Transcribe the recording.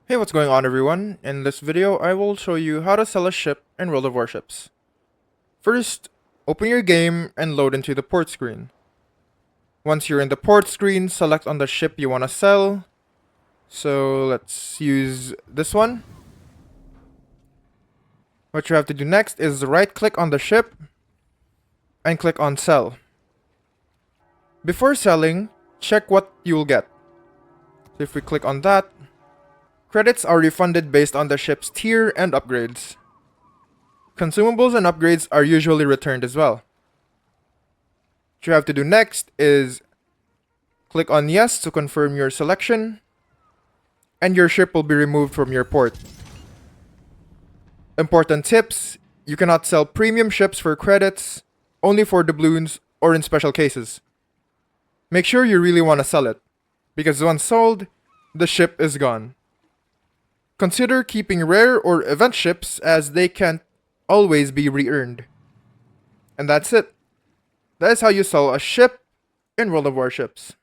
Hey, what's going on everyone? In this video, I will show you how to sell a ship in World of Warships. First, open your game and load into the port screen. Once you're in the port screen, select on the ship you want to sell. So let's use this one. What you have to do next is right click on the ship and click on sell. Before selling, check what you'll get. So if we click on that, credits are refunded based on the ship's tier and upgrades. Consumables and upgrades are usually returned as well. What you have to do next is click on yes to confirm your selection, and your ship will be removed from your port. Important tips: you cannot sell premium ships for credits, only for doubloons or in special cases. Make sure you really want to sell it, because once sold, the ship is gone. Consider keeping rare or event ships as they can't always be re-earned. And that's it. That is how you sell a ship in World of Warships.